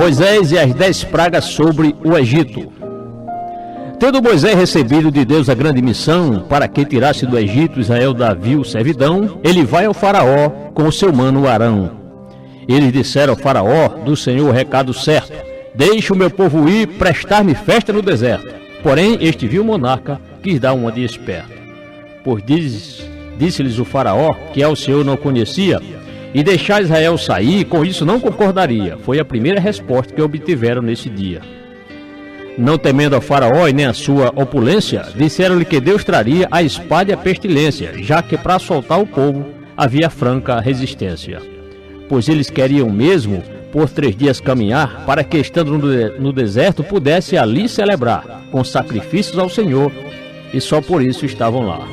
Moisés e as 10 pragas sobre o Egito. Tendo Moisés recebido de Deus a grande missão para que tirasse do Egito Israel da vil servidão, ele vai ao faraó com o seu mano Arão. Eles disseram ao faraó do Senhor o recado certo: deixe o meu povo ir prestar-me festa no deserto. Porém, este vil monarca quis dar uma de esperto. Pois disse-lhes o faraó que ao Senhor não conhecia, e deixar Israel sair, com isso não concordaria. Foi a primeira resposta que obtiveram nesse dia. Não temendo ao faraó e nem a sua opulência, disseram-lhe que Deus traria a espada e a pestilência, já que para soltar o povo havia franca resistência. Pois eles queriam mesmo por 3 dias caminhar, para que estando no deserto pudesse ali celebrar com sacrifícios ao Senhor, e só por isso estavam lá.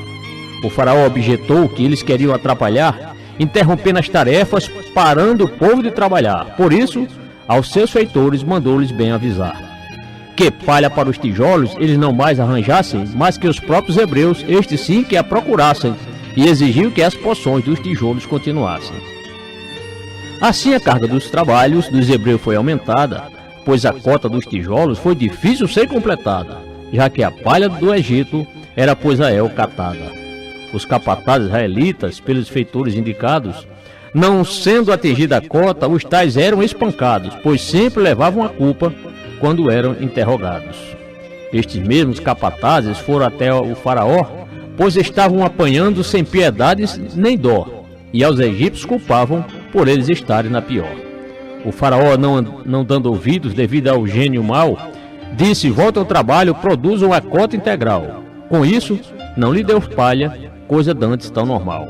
O faraó objetou que eles queriam atrapalhar, interrompendo as tarefas, parando o povo de trabalhar. Por isso, aos seus feitores mandou-lhes bem avisar que palha para os tijolos eles não mais arranjassem, mas que os próprios hebreus, estes sim, que a procurassem, e exigiu que as porções dos tijolos continuassem. Assim a carga dos trabalhos dos hebreus foi aumentada, pois a cota dos tijolos foi difícil ser completada, já que a palha do Egito era por Israel catada. Os capatazes israelitas, pelos feitores indicados, não sendo atingida a cota, os tais eram espancados, pois sempre levavam a culpa quando eram interrogados. Estes mesmos capatazes foram até o faraó, pois estavam apanhando sem piedade nem dó, e aos egípcios culpavam por eles estarem na pior. O faraó, não dando ouvidos devido ao gênio mau, disse: volta ao trabalho, produzam a cota integral. Com isso, não lhe deu palha, coisa dantes tão normal.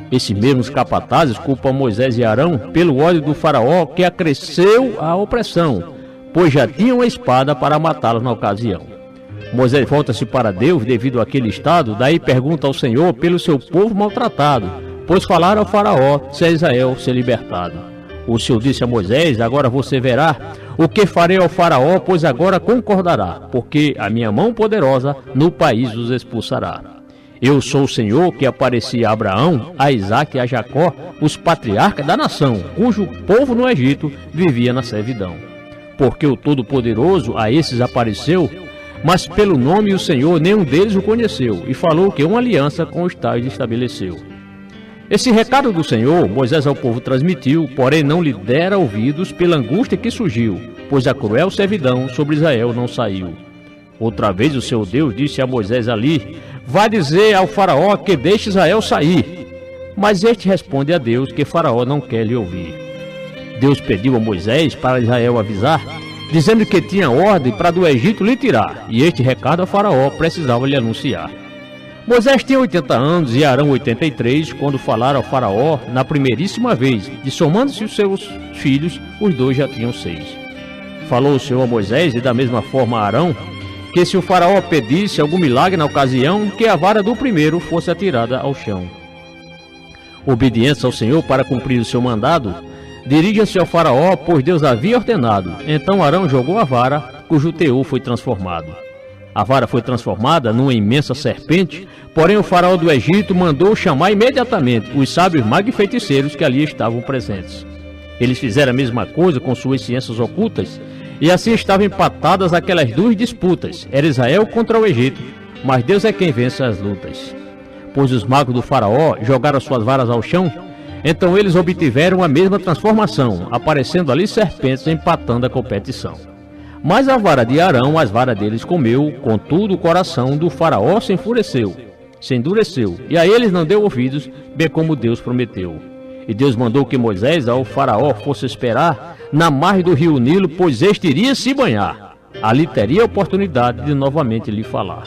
Esses mesmos capatazes culpam Moisés e Arão pelo ódio do faraó, que acresceu a opressão, pois já tinham a espada para matá-los na ocasião. Moisés volta-se para Deus devido àquele estado, daí pergunta ao Senhor pelo seu povo maltratado, pois falaram ao faraó se Israel ser libertado. O Senhor disse a Moisés: agora você verá o que farei ao faraó, pois agora concordará, porque a minha mão poderosa no país os expulsará. Eu sou o Senhor que aparecia a Abraão, a Isaque e a Jacó, os patriarcas da nação, cujo povo no Egito vivia na servidão. Porque o Todo-Poderoso a esses apareceu, mas pelo nome o Senhor nenhum deles o conheceu, e falou que uma aliança com os tais estabeleceu. Esse recado do Senhor Moisés ao povo transmitiu, porém não lhe dera ouvidos pela angústia que surgiu, pois a cruel servidão sobre Israel não saiu. Outra vez o seu Deus disse a Moisés ali: vá dizer ao faraó que deixe Israel sair. Mas este responde a Deus que faraó não quer lhe ouvir. Deus pediu a Moisés para Israel avisar, dizendo que tinha ordem para do Egito lhe tirar, e este recado a faraó precisava lhe anunciar. Moisés tinha 80 anos e Arão 83, quando falaram ao faraó na primeiríssima vez, e somando-se os seus filhos, os dois já tinham 6. Falou o Senhor a Moisés, e da mesma forma a Arão, que se o faraó pedisse algum milagre na ocasião, que a vara do primeiro fosse atirada ao chão. Obediência ao Senhor para cumprir o seu mandado, dirija-se ao faraó, pois Deus havia ordenado. Então Arão jogou a vara, cujo teor foi transformado. A vara foi transformada numa imensa serpente, porém o faraó do Egito mandou chamar imediatamente os sábios magos e feiticeiros que ali estavam presentes. Eles fizeram a mesma coisa com suas ciências ocultas, e assim estavam empatadas aquelas 2 disputas. Era Israel contra o Egito, mas Deus é quem vence as lutas. Pois os magos do faraó jogaram suas varas ao chão, então eles obtiveram a mesma transformação, aparecendo ali serpentes empatando a competição. Mas a vara de Arão, as varas deles comeu, contudo o coração do faraó se endureceu, e a eles não deu ouvidos, bem como Deus prometeu. E Deus mandou que Moisés ao faraó fosse esperar na margem do rio Nilo, pois este iria se banhar. Ali teria a oportunidade de novamente lhe falar.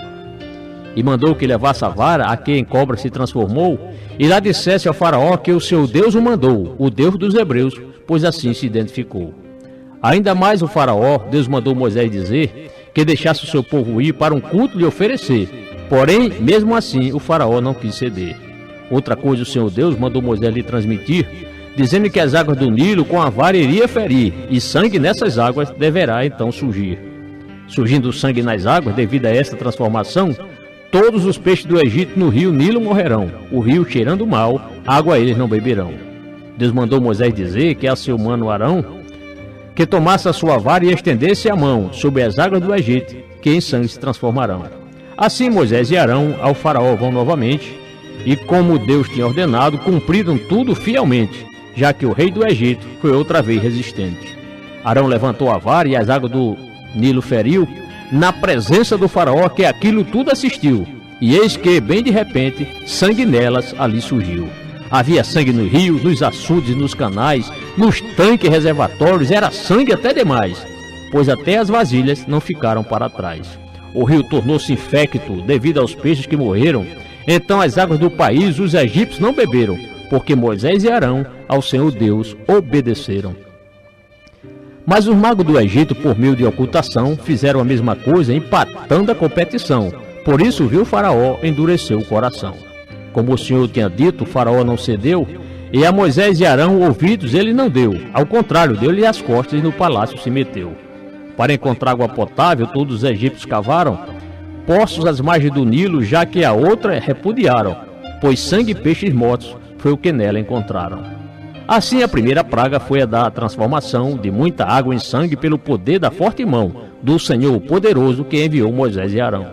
E mandou que levasse a vara a que em cobra se transformou, e lá dissesse ao faraó que o seu Deus o mandou, o Deus dos hebreus, pois assim se identificou. Ainda mais o faraó, Deus mandou Moisés dizer que deixasse o seu povo ir para um culto lhe oferecer. Porém, mesmo assim, o faraó não quis ceder. Outra coisa o Senhor Deus mandou Moisés lhe transmitir, dizendo que as águas do Nilo com a vara iria ferir, e sangue nessas águas deverá então surgir. Surgindo o sangue nas águas, devido a essa transformação, todos os peixes do Egito no rio Nilo morrerão. O rio cheirando mal, água eles não beberão. Deus mandou Moisés dizer que a seu mano Arão que tomasse a sua vara e estendesse a mão sobre as águas do Egito, que em sangue se transformarão. Assim Moisés e Arão ao faraó vão novamente, e como Deus tinha ordenado, cumpriram tudo fielmente, já que o rei do Egito foi outra vez resistente. Arão levantou a vara e as águas do Nilo feriu, na presença do faraó, que aquilo tudo assistiu, e eis que, bem de repente, sangue nelas ali surgiu. Havia sangue nos rios, nos açudes, nos canais, nos tanques reservatórios, era sangue até demais, pois até as vasilhas não ficaram para trás. O rio tornou-se infecto devido aos peixes que morreram. Então as águas do país os egípcios não beberam, porque Moisés e Arão ao Senhor Deus obedeceram. Mas os magos do Egito, por meio de ocultação, fizeram a mesma coisa, empatando a competição. Por isso viu Faraó endureceu o coração. Como o Senhor tinha dito, Faraó não cedeu, e a Moisés e Arão ouvidos ele não deu. Ao contrário, deu-lhe as costas e no palácio se meteu. Para encontrar água potável, todos os egípcios cavaram poços às margens do Nilo, já que a outra repudiaram, pois sangue e peixes mortos foi o que nela encontraram. Assim a primeira praga foi a da transformação de muita água em sangue pelo poder da forte mão do Senhor poderoso que enviou Moisés e Arão.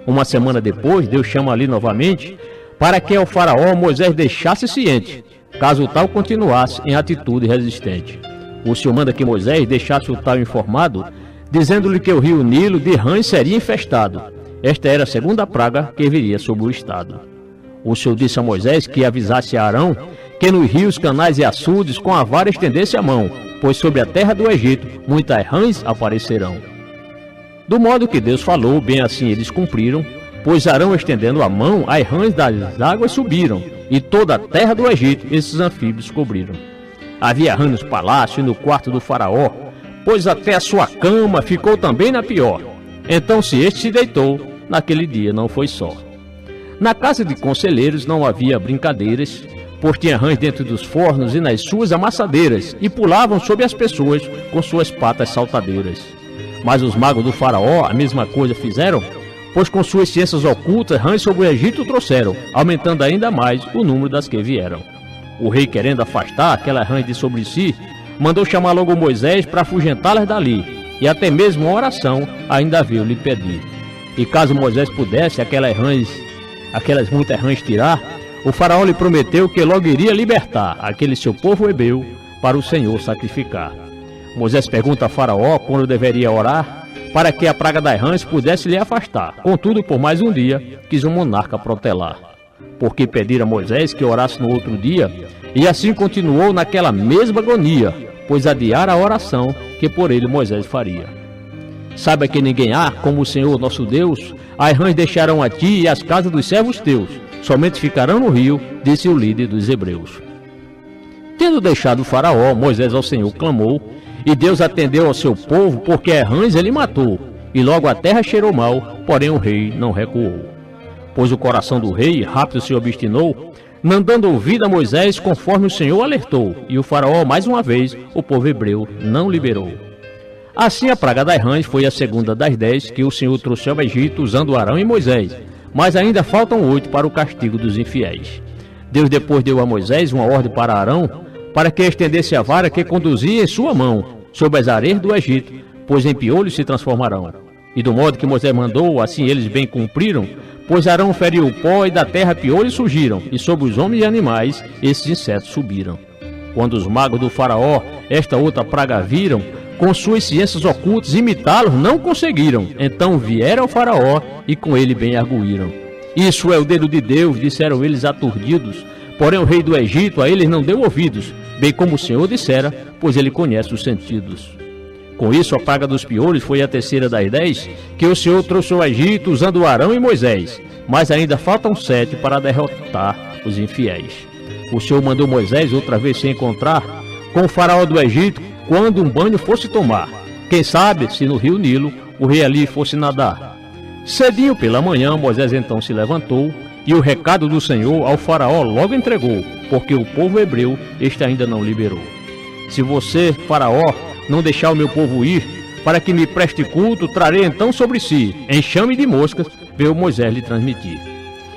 Uma semana depois, Deus chama ali novamente, para que ao faraó Moisés deixasse ciente, caso o tal continuasse em atitude resistente. O Senhor manda que Moisés deixasse o tal informado, dizendo-lhe que o rio Nilo de rãs seria infestado. Esta era a segunda praga que viria sobre o estado. O Senhor disse a Moisés que avisasse a Arão que nos rios, canais e açudes com a vara estendesse a mão, pois sobre a terra do Egito muitas rãs aparecerão. Do modo que Deus falou, bem assim eles cumpriram, pois Arão estendendo a mão, as rãs das águas subiram, e toda a terra do Egito esses anfíbios cobriram. Havia rã nos palácios e no quarto do faraó, pois até a sua cama ficou também na pior. Então se este se deitou, naquele dia não foi só. Na casa de conselheiros não havia brincadeiras, pois tinha rãs dentro dos fornos e nas suas amassadeiras, e pulavam sobre as pessoas com suas patas saltadeiras. Mas os magos do faraó a mesma coisa fizeram, pois com suas ciências ocultas rãs sobre o Egito trouxeram, aumentando ainda mais o número das que vieram. O rei, querendo afastar aquelas rãs de sobre si, mandou chamar logo Moisés para afugentá-las dali, e até mesmo uma oração ainda veio lhe pedir. E caso Moisés pudesse aquelas muitas rãs tirar, o faraó lhe prometeu que logo iria libertar aquele seu povo hebreu para o Senhor sacrificar. Moisés pergunta a faraó quando deveria orar, para que a praga das rãs pudesse lhe afastar. Contudo, por mais um dia, quis o monarca protelar, porque pedira a Moisés que orasse no outro dia, e assim continuou naquela mesma agonia, pois adiara a oração que por ele Moisés faria. Saiba que ninguém há como o Senhor nosso Deus, as rãs deixarão a ti e as casas dos servos teus, somente ficarão no rio, disse o líder dos hebreus. Tendo deixado o faraó, Moisés ao Senhor clamou, e Deus atendeu ao seu povo, porque as rãs ele matou, e logo a terra cheirou mal, porém o rei não recuou. Pois o coração do rei rápido se obstinou, não dando ouvido a Moisés conforme o Senhor alertou, e o faraó mais uma vez o povo hebreu não liberou. Assim a praga das rãs foi a segunda das 10 que o Senhor trouxe ao Egito usando Arão e Moisés, mas ainda faltam 8 para o castigo dos infiéis. Deus depois deu a Moisés uma ordem para Arão, para que estendesse a vara que conduzia em sua mão, sobre as areias do Egito, pois em piolhos se transformarão. E do modo que Moisés mandou, assim eles bem cumpriram, pois Arão feriu o pó e da terra piolhos surgiram, e sobre os homens e animais esses insetos subiram. Quando os magos do faraó esta outra praga viram, com suas ciências ocultas imitá-los não conseguiram. Então vieram ao faraó e com ele bem arguíram. Isso é o dedo de Deus, disseram eles aturdidos. Porém o rei do Egito a eles não deu ouvidos, bem como o Senhor dissera, pois ele conhece os sentidos. Com isso a praga dos piolhos foi a terceira das 10 que o Senhor trouxe ao Egito usando Arão e Moisés, mas ainda faltam 7 para derrotar os infiéis. O Senhor mandou Moisés outra vez se encontrar com o faraó do Egito quando um banho fosse tomar. Quem sabe se no rio Nilo o rei ali fosse nadar. Cedinho pela manhã Moisés então se levantou e o recado do Senhor ao faraó logo entregou, porque o povo hebreu este ainda não liberou. Se você, faraó, não deixar o meu povo ir, para que me preste culto, trarei então sobre si enxame de moscas, veio Moisés lhe transmitir.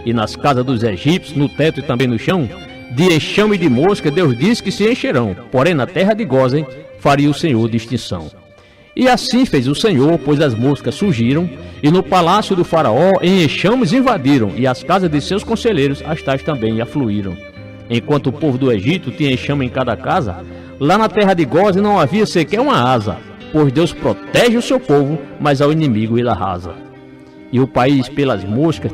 E nas casas dos egípcios, no teto e também no chão, de enxame de mosca, Deus disse que se encherão, porém na terra de Gósen faria o Senhor distinção. E assim fez o Senhor, pois as moscas surgiram, e no palácio do faraó em enxames invadiram, e as casas de seus conselheiros as tais também afluíram. Enquanto o povo do Egito tinha enxame em cada casa, lá na terra de Gósen não havia sequer uma asa, pois Deus protege o seu povo, mas ao inimigo ele arrasa. E o país pelas moscas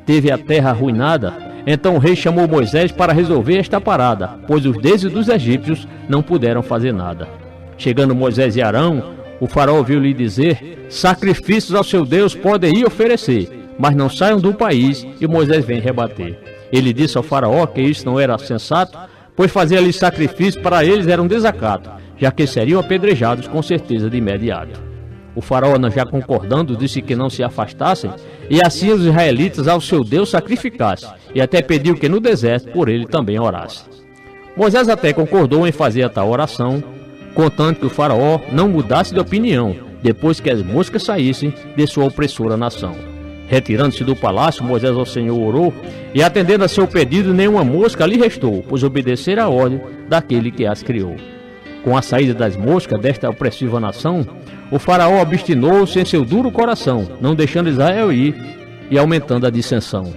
teve a terra arruinada. Então o rei chamou Moisés para resolver esta parada, pois os deuses dos egípcios não puderam fazer nada. Chegando Moisés e Arão, o faraó ouviu-lhe dizer: sacrifícios ao seu Deus podem ir oferecer, mas não saiam do país. E Moisés vem rebater. Ele disse ao faraó que isso não era sensato, pois fazer ali sacrifício para eles era um desacato, já que seriam apedrejados com certeza de imediato. O faraó, já concordando, disse que não se afastassem, e assim os israelitas ao seu Deus sacrificassem, e até pediu que no deserto por ele também orasse. Moisés até concordou em fazer a tal oração, contanto que o faraó não mudasse de opinião, depois que as moscas saíssem de sua opressora nação. Retirando-se do palácio, Moisés ao Senhor orou, e atendendo a seu pedido, nenhuma mosca lhe restou, pois obedeceram a ordem daquele que as criou. Com a saída das moscas desta opressiva nação, o faraó obstinou-se em seu duro coração, não deixando Israel ir e aumentando a dissensão.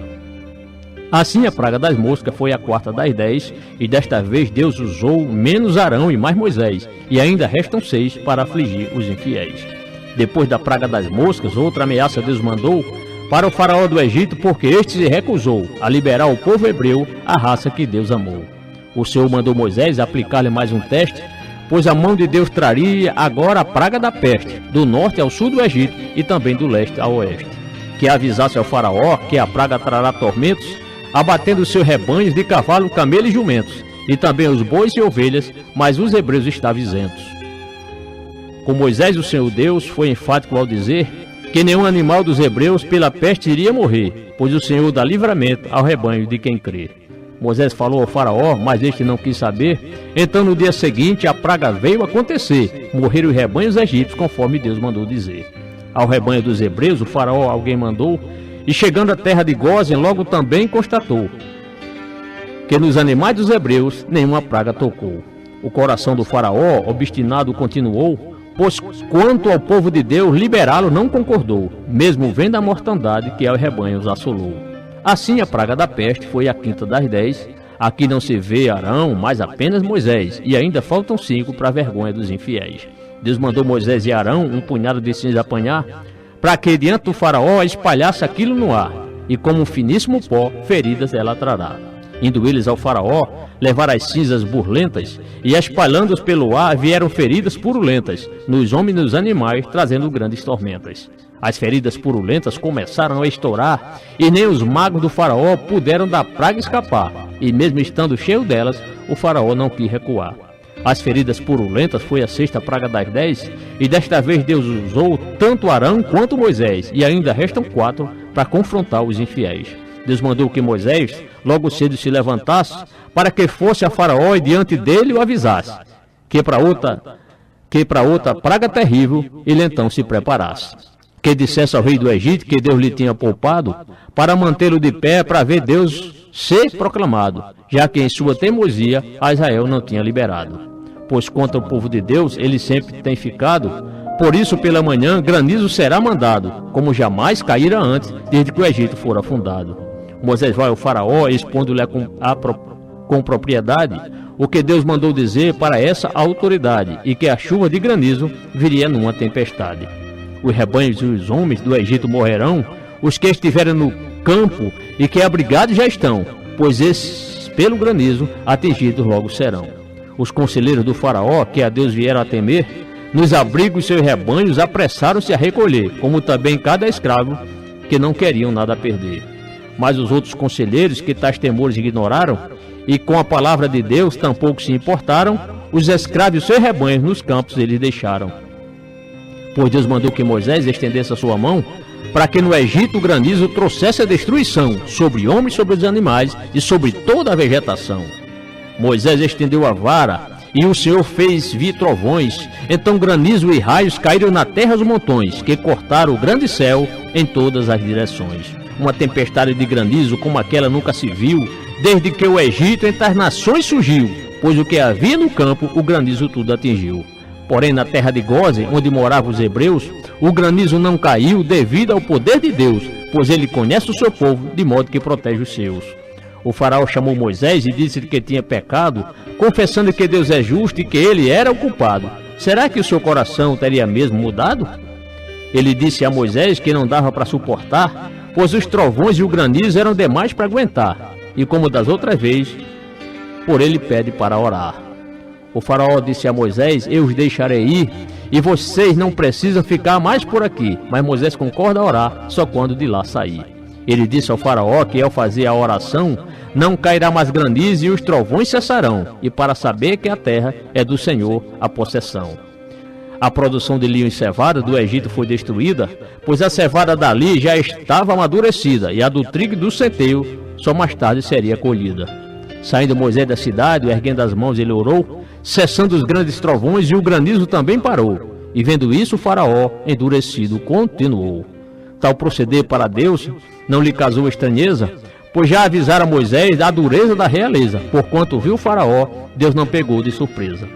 Assim a praga das moscas foi a quarta das 10, e desta vez Deus usou menos Arão e mais Moisés, e ainda restam 6 para afligir os infiéis. Depois da praga das moscas, outra ameaça Deus mandou para o faraó do Egito, porque este se recusou a liberar o povo hebreu, a raça que Deus amou. O Senhor mandou Moisés aplicar-lhe mais um teste, pois a mão de Deus traria agora a praga da peste, do norte ao sul do Egito e também do leste ao oeste. Que avisasse ao faraó que a praga trará tormentos, abatendo seus rebanhos de cavalo, camelo e jumentos, e também os bois e ovelhas, mas os hebreus estavam isentos. Com Moisés o Senhor Deus foi enfático ao dizer que nenhum animal dos hebreus pela peste iria morrer, pois o Senhor dá livramento ao rebanho de quem crê. Moisés falou ao faraó, mas este não quis saber. Então no dia seguinte a praga veio acontecer, morreram os rebanhos egípcios conforme Deus mandou dizer. Ao rebanho dos hebreus o faraó alguém mandou, e chegando à terra de Gósen logo também constatou que nos animais dos hebreus nenhuma praga tocou. O coração do faraó obstinado continuou, pois quanto ao povo de Deus liberá-lo não concordou, mesmo vendo a mortandade que aos rebanhos assolou. Assim a praga da peste foi a quinta das 10. Aqui não se vê Arão, mas apenas Moisés, e ainda faltam 5 para a vergonha dos infiéis. Deus mandou Moisés e Arão um punhado de cinza apanhar, para que diante do faraó espalhasse aquilo no ar, e como um finíssimo pó, feridas ela trará. Indo eles ao faraó, levaram as cinzas burlentas, e espalhando-as pelo ar, vieram feridas purulentas, nos homens e nos animais, trazendo grandes tormentas. As feridas purulentas começaram a estourar, e nem os magos do faraó puderam da praga escapar, e mesmo estando cheio delas, o faraó não quis recuar. As feridas purulentas foi a sexta praga das 10, e desta vez Deus usou tanto Arão quanto Moisés, e ainda restam 4 para confrontar os infiéis. Deus mandou que Moisés logo cedo se levantasse, para que fosse a faraó e diante dele o avisasse, que para outra praga terrível ele então se preparasse. Que dissesse ao rei do Egito que Deus lhe tinha poupado, para mantê-lo de pé, para ver Deus ser proclamado, já que em sua teimosia a Israel não tinha liberado. Pois contra o povo de Deus ele sempre tem ficado, por isso pela manhã granizo será mandado, como jamais caíra antes, desde que o Egito fora fundado. Moisés vai ao faraó, expondo-lhe com propriedade o que Deus mandou dizer para essa autoridade, e que a chuva de granizo viria numa tempestade. Os rebanhos e os homens do Egito morrerão, os que estiverem no campo e que abrigados já estão, pois esses pelo granizo atingidos logo serão. Os conselheiros do faraó, que a Deus vieram a temer, nos abrigos seus rebanhos apressaram-se a recolher, como também cada escravo, que não queriam nada perder. Mas os outros conselheiros, que tais temores ignoraram, e com a palavra de Deus tampouco se importaram, os escravos e seus rebanhos nos campos eles deixaram. Pois Deus mandou que Moisés estendesse a sua mão, para que no Egito o granizo trouxesse a destruição sobre homens, sobre os animais e sobre toda a vegetação. Moisés estendeu a vara, e o Senhor fez vir trovões, então granizo e raios caíram na terra dos montões, que cortaram o grande céu em todas as direções. Uma tempestade de granizo como aquela nunca se viu, desde que o Egito entre as nações surgiu, pois o que havia no campo, o granizo tudo atingiu. Porém, na terra de Gósen, onde moravam os hebreus, o granizo não caiu devido ao poder de Deus, pois ele conhece o seu povo, de modo que protege os seus. O faraó chamou Moisés e disse que tinha pecado, confessando que Deus é justo e que ele era o culpado. Será que o seu coração teria mesmo mudado? Ele disse a Moisés que não dava para suportar, pois os trovões e o granizo eram demais para aguentar. E como das outras vezes, por ele pede para orar. O faraó disse a Moisés: eu os deixarei ir e vocês não precisam ficar mais por aqui. Mas Moisés concorda a orar só quando de lá sair. Ele disse ao faraó que ao fazer a oração não cairá mais granizo e os trovões cessarão, e para saber que a terra é do Senhor a possessão. A produção de linho e cevada do Egito foi destruída, pois a cevada dali já estava amadurecida, e a do trigo e do centeio só mais tarde seria colhida. Saindo Moisés da cidade, erguendo as mãos, ele orou, cessando os grandes trovões, e o granizo também parou. E vendo isso, o faraó, endurecido, continuou. Tal proceder para Deus não lhe causou estranheza, pois já avisara Moisés da dureza da realeza. Porquanto viu o faraó, Deus não pegou de surpresa.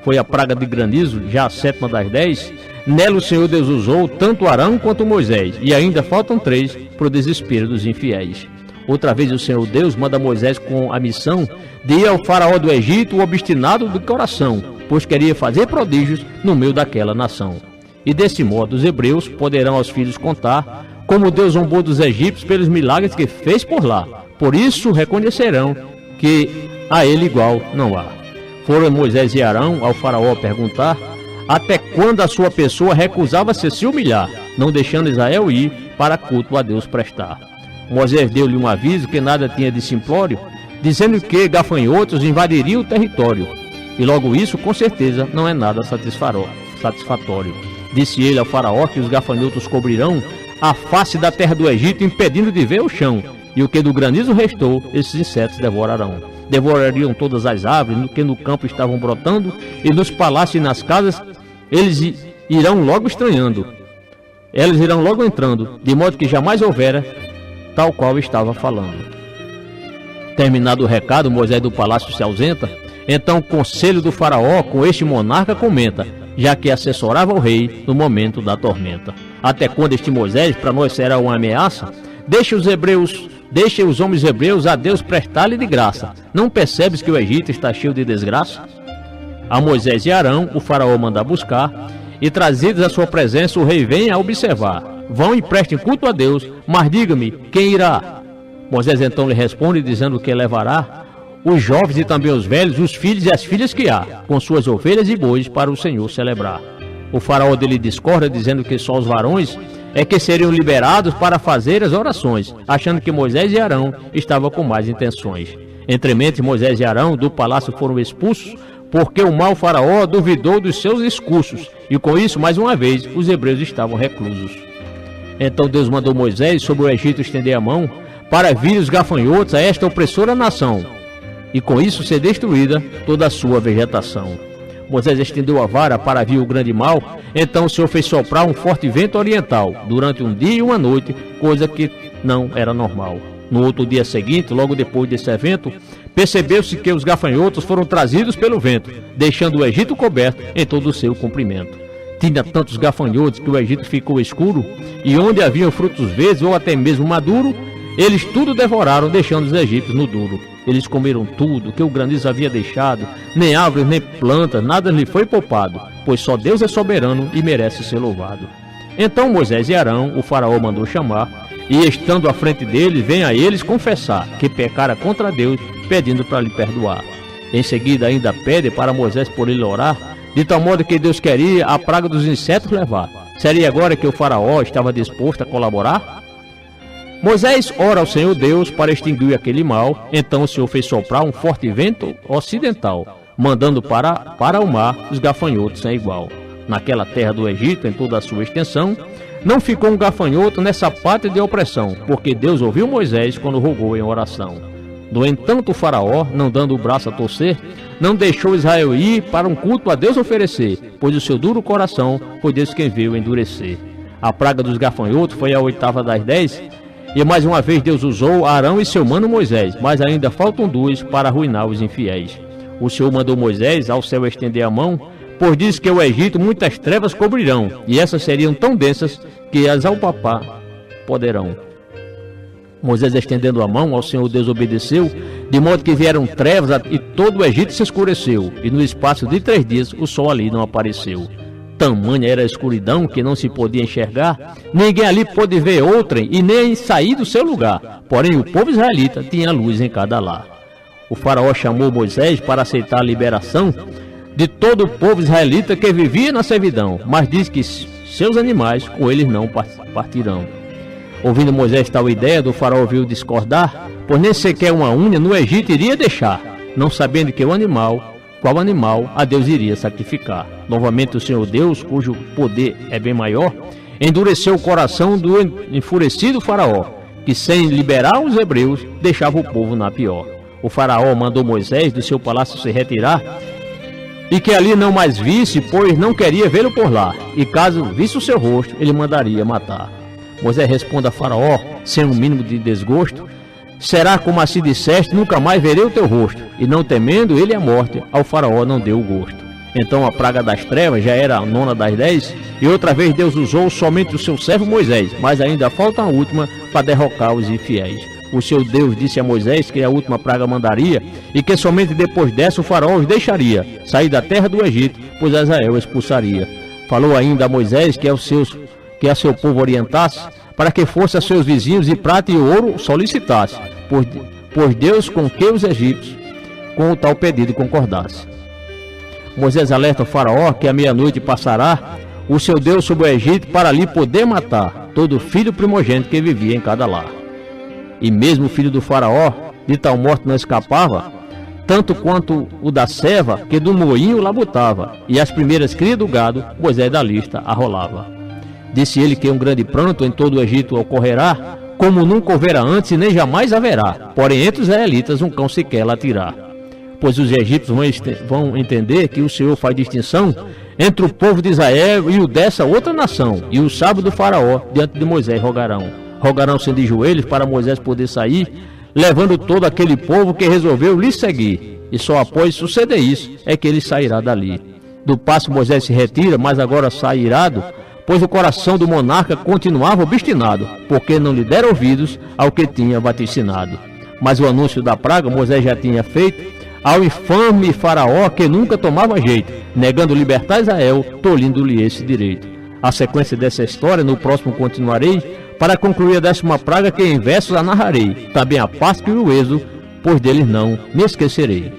Foi a praga de granizo, já a 7ª das 10. Nela o Senhor Deus usou tanto Arão quanto Moisés, e ainda faltam 3 para o desespero dos infiéis. Outra vez o Senhor Deus manda Moisés com a missão de ir ao faraó do Egito, o obstinado do coração, pois queria fazer prodígios no meio daquela nação. E desse modo os hebreus poderão aos filhos contar como Deus zombou dos egípcios pelos milagres que fez por lá. Por isso reconhecerão que a ele igual não há. Foram Moisés e Arão ao faraó perguntar até quando a sua pessoa recusava-se se humilhar, não deixando Israel ir para culto a Deus prestar. Moisés deu-lhe um aviso que nada tinha de simplório, dizendo que gafanhotos invadiriam o território. E logo isso, com certeza, não é nada satisfatório. Disse ele ao faraó que os gafanhotos cobrirão a face da terra do Egito, impedindo de ver o chão. E o que do granizo restou, esses insetos devorarão. Devorariam todas as árvores que no campo estavam brotando, e nos palácios e nas casas eles irão logo estranhando. Eles irão logo entrando, de modo que jamais houvera tal qual estava falando. Terminado o recado, Moisés do palácio se ausenta. Então o conselho do faraó com este monarca comenta, já que assessorava o rei no momento da tormenta. Até quando este Moisés para nós será uma ameaça? Deixe os homens hebreus a Deus prestar-lhe de graça. Não percebes que o Egito está cheio de desgraça? A Moisés e Arão o faraó manda buscar, e trazidos à sua presença o rei vem a observar. Vão e prestem culto a Deus, mas diga-me, quem irá? Moisés então lhe responde, dizendo que levará os jovens e também os velhos, os filhos e as filhas que há, com suas ovelhas e bois para o Senhor celebrar. O faraó dele discorda, dizendo que só os varões é que seriam liberados para fazer as orações, achando que Moisés e Arão estavam com mais intenções. Entremente, Moisés e Arão do palácio foram expulsos, porque o mau faraó duvidou dos seus discursos, e com isso, mais uma vez, os hebreus estavam reclusos. Então Deus mandou Moisés sobre o Egito estender a mão, para vir os gafanhotos a esta opressora nação, e com isso ser destruída toda a sua vegetação. Moisés estendeu a vara para vir o grande mal, então o Senhor fez soprar um forte vento oriental, durante um dia e uma noite, coisa que não era normal. No outro dia seguinte, logo depois desse evento, percebeu-se que os gafanhotos foram trazidos pelo vento, deixando o Egito coberto em todo o seu comprimento. Tinha tantos gafanhotos que o Egito ficou escuro, e onde haviam frutos verdes ou até mesmo maduro, eles tudo devoraram, deixando os egípcios no duro. Eles comeram tudo que o granizo havia deixado, nem árvores nem plantas, nada lhe foi poupado, pois só Deus é soberano e merece ser louvado. Então Moisés e Arão o faraó mandou chamar, e estando à frente deles, vem a eles confessar que pecara contra Deus, pedindo para lhe perdoar. Em seguida ainda pede para Moisés por ele orar, de tal modo que Deus queria a praga dos insetos levar. Seria agora que o faraó estava disposto a colaborar? Moisés ora ao Senhor Deus para extinguir aquele mal. Então o Senhor fez soprar um forte vento ocidental, mandando para o mar os gafanhotos sem igual. Naquela terra do Egito, em toda a sua extensão, não ficou um gafanhoto nessa pátria de opressão, porque Deus ouviu Moisés quando rogou em oração. No entanto, o faraó, não dando o braço a torcer, não deixou Israel ir para um culto a Deus oferecer, pois o seu duro coração foi Deus quem veio endurecer. A praga dos gafanhotos foi a 8ª das 10, e mais uma vez Deus usou Arão e seu mano Moisés, mas ainda faltam 2 para arruinar os infiéis. O Senhor mandou Moisés ao céu estender a mão, pois disse que o Egito muitas trevas cobrirão, e essas seriam tão densas que as apalpar poderão. Moisés, estendendo a mão ao Senhor Deus, obedeceu, de modo que vieram trevas e todo o Egito se escureceu, e no espaço de 3 dias o sol ali não apareceu. Tamanha era a escuridão que não se podia enxergar, ninguém ali pôde ver outrem e nem sair do seu lugar, porém o povo israelita tinha luz em cada lar. O faraó chamou Moisés para aceitar a liberação de todo o povo israelita que vivia na servidão, mas diz que seus animais com eles não partirão. Ouvindo Moisés tal ideia, do faraó viu discordar, pois nem sequer uma unha no Egito iria deixar, não sabendo que qual animal a Deus iria sacrificar. Novamente o Senhor Deus, cujo poder é bem maior, endureceu o coração do enfurecido faraó, que sem liberar os hebreus, deixava o povo na pior. O faraó mandou Moisés do seu palácio se retirar, e que ali não mais visse, pois não queria vê-lo por lá, e caso visse o seu rosto, ele mandaria matar. Moisés responde a faraó, sem um mínimo de desgosto: será como assim disseste, nunca mais verei o teu rosto. E não temendo ele a morte, ao faraó não deu o gosto. Então a praga das trevas já era a 9ª das 10, e outra vez Deus usou somente o seu servo Moisés, mas ainda falta a última para derrocar os infiéis. O seu Deus disse a Moisés que a última praga mandaria, e que somente depois dessa o faraó os deixaria sair da terra do Egito, pois Israel expulsaria. Falou ainda a Moisés que a seu povo orientasse, para que fosse a seus vizinhos de prata e ouro solicitasse, pois Deus com que os egípcios com o tal pedido concordasse. Moisés alerta o faraó que à meia-noite passará o seu Deus sobre o Egito para ali poder matar todo filho primogênito que vivia em cada lar. E mesmo o filho do faraó de tal morte não escapava, tanto quanto o da serva que do moinho labutava, e as primeiras crias do gado Moisés da lista arrolava. Disse ele que um grande pranto em todo o Egito ocorrerá, como nunca houvera antes e nem jamais haverá, porém entre os israelitas um cão sequer latirá. Pois os egípcios vão entender que o Senhor faz distinção entre o povo de Israel e o dessa outra nação, e os sábios do faraó diante de Moisés rogarão-se de joelhos para Moisés poder sair, levando todo aquele povo que resolveu lhe seguir, e só após suceder isso é que ele sairá dali. Do passo Moisés se retira, mas agora sai irado, pois o coração do monarca continuava obstinado, porque não lhe deram ouvidos ao que tinha vaticinado. Mas o anúncio da praga Moisés já tinha feito ao infame faraó, que nunca tomava jeito, negando libertar Israel, tolhindo-lhe esse direito. A sequência dessa história no próximo continuarei, para concluir a 10ª praga, que em versos a narrarei, também a Páscoa e o êxodo, pois deles não me esquecerei.